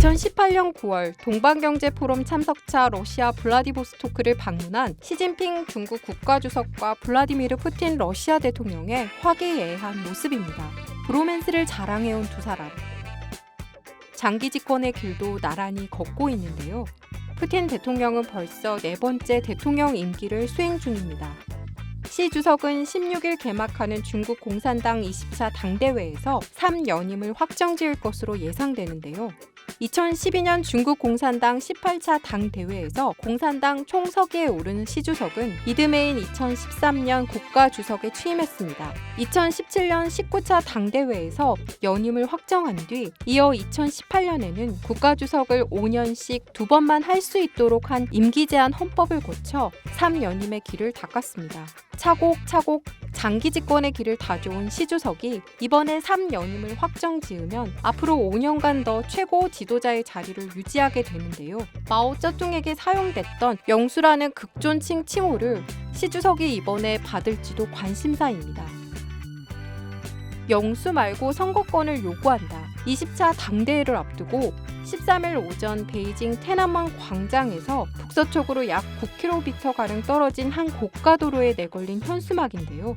2018년 9월 동방경제포럼 참석차 러시아 블라디보스토크를 방문한 시진핑 중국 국가주석과 블라디미르 푸틴 러시아 대통령의 화기애애한 모습입니다. 브로맨스를 자랑해온 두 사람. 장기 집권의 길도 나란히 걷고 있는데요. 푸틴 대통령은 벌써 4번째 대통령 임기를 수행 중입니다. 시 주석은 16일 개막하는 중국 공산당 20차 당대회에서 3연임을 확정지을 것으로 예상되는데요. 2012년 중국 공산당 18차 당대회에서 공산당 총서기에 오른 시 주석은 이듬해인 2013년 국가주석에 취임했습니다. 2017년 19차 당대회에서 연임을 확정한 뒤 이어 2018년에는 국가주석을 5년씩 2번만 할 수 있도록 한 임기 제한 헌법을 고쳐 3연임의 길을 닦았습니다. 차곡차곡 장기 집권의 길을 다져온 시 주석이 이번에 3연임을 확정지으면 앞으로 5년간 더 최고 지도자의 자리를 유지하게 되는데요. 마오쩌둥에게 사용됐던 영수라는 극존칭 칭호를 시 주석이 이번에 받을지도 관심사입니다. 영수 말고 선거권을 요구한다. 20차 당대회를 앞두고 13일 오전 베이징 테난먼 광장에서 북서쪽으로 약 9km가량 떨어진 한 고가도로에 내걸린 현수막인데요.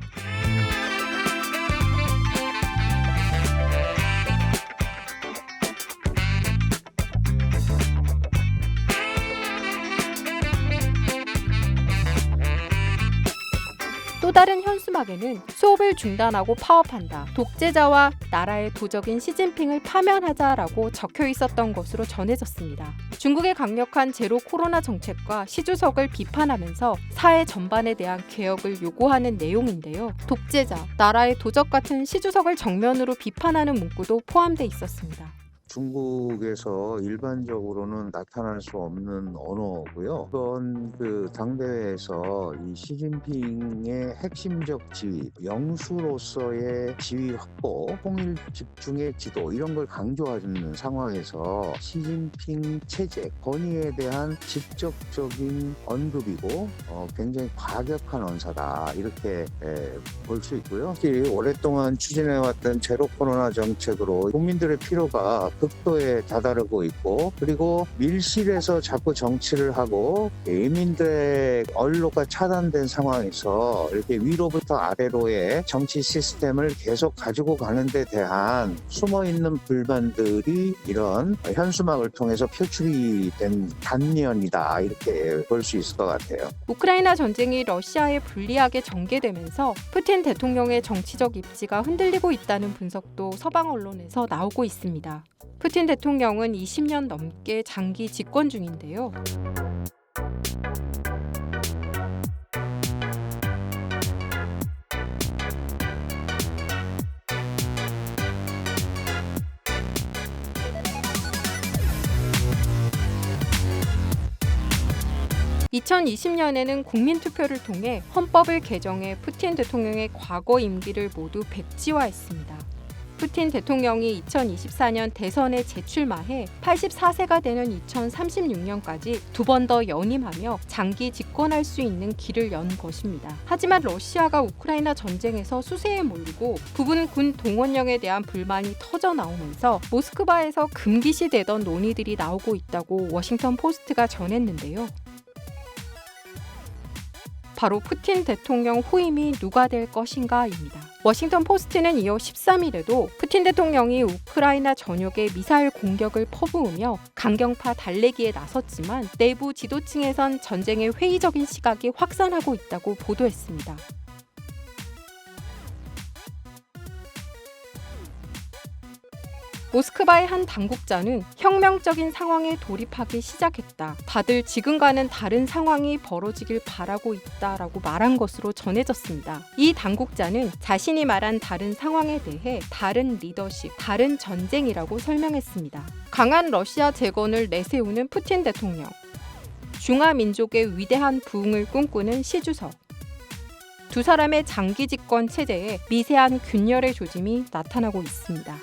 또 다른 현수막에는 수업을 중단하고 파업한다. 독재자와 나라의 도적인 시진핑을 파면하자라고 적혀 있었던 것으로 전해졌습니다. 중국의 강력한 제로 코로나 정책과 시 주석을 비판하면서 사회 전반에 대한 개혁을 요구하는 내용인데요. 독재자, 나라의 도적 같은 시 주석을 정면으로 비판하는 문구도 포함돼 있었습니다. 중국에서 일반적으로는 나타날 수 없는 언어고요. 이번 당대회에서 이 시진핑의 핵심적 지위, 영수로서의 지위 확보, 통일 집중의 지도 이런 걸 강조하는 상황에서 시진핑 체제, 권위에 대한 직접적인 언급이고 굉장히 과격한 언사다 이렇게 볼 수 있고요. 특히 오랫동안 추진해왔던 제로 코로나 정책으로 국민들의 필요가 극도에 다다르고 있고 그리고 밀실에서 자꾸 정치를 하고 예민들의 언로가 차단된 상황에서 이렇게 위로부터 아래로의 정치 시스템을 계속 가지고 가는 데 대한 숨어있는 불만들이 이런 현수막을 통해서 표출이 된 단면이다 이렇게 볼 수 있을 것 같아요. 우크라이나 전쟁이 러시아에 불리하게 전개되면서 푸틴 대통령의 정치적 입지가 흔들리고 있다는 분석도 서방 언론에서 나오고 있습니다. 푸틴 대통령은 20년 넘게 장기 집권 중인데요. (2020년에는) 국민투표를 통해 헌법을 개정해 푸틴 대통령의 과거 임기를 모두 백지화했습니다. 푸틴 대통령이 2024년 대선에 재출마해 84세가 되는 2036년까지 2번 더 연임하며 장기 집권할 수 있는 길을 연 것입니다. 하지만 러시아가 우크라이나 전쟁에서 수세에 몰리고 부분 군 동원령에 대한 불만이 터져 나오면서 모스크바에서 금기시되던 논의들이 나오고 있다고 워싱턴 포스트가 전했는데요. 바로 푸틴 대통령 후임이 누가 될 것인가입니다. 워싱턴 포스트는 이어 13일에도 푸틴 대통령이 우크라이나 전역에 미사일 공격을 퍼부으며 강경파 달래기에 나섰지만 내부 지도층에선 전쟁의 회의적인 시각이 확산하고 있다고 보도했습니다. 모스크바의 한 당국자는 혁명적인 상황에 돌입하기 시작했다. 다들 지금과는 다른 상황이 벌어지길 바라고 있다라고 말한 것으로 전해졌습니다. 이 당국자는 자신이 말한 다른 상황에 대해 다른 리더십, 다른 전쟁이라고 설명했습니다. 강한 러시아 재건을 내세우는 푸틴 대통령, 중화민족의 위대한 부흥을 꿈꾸는 시 주석. 두 사람의 장기 집권 체제에 미세한 균열의 조짐이 나타나고 있습니다.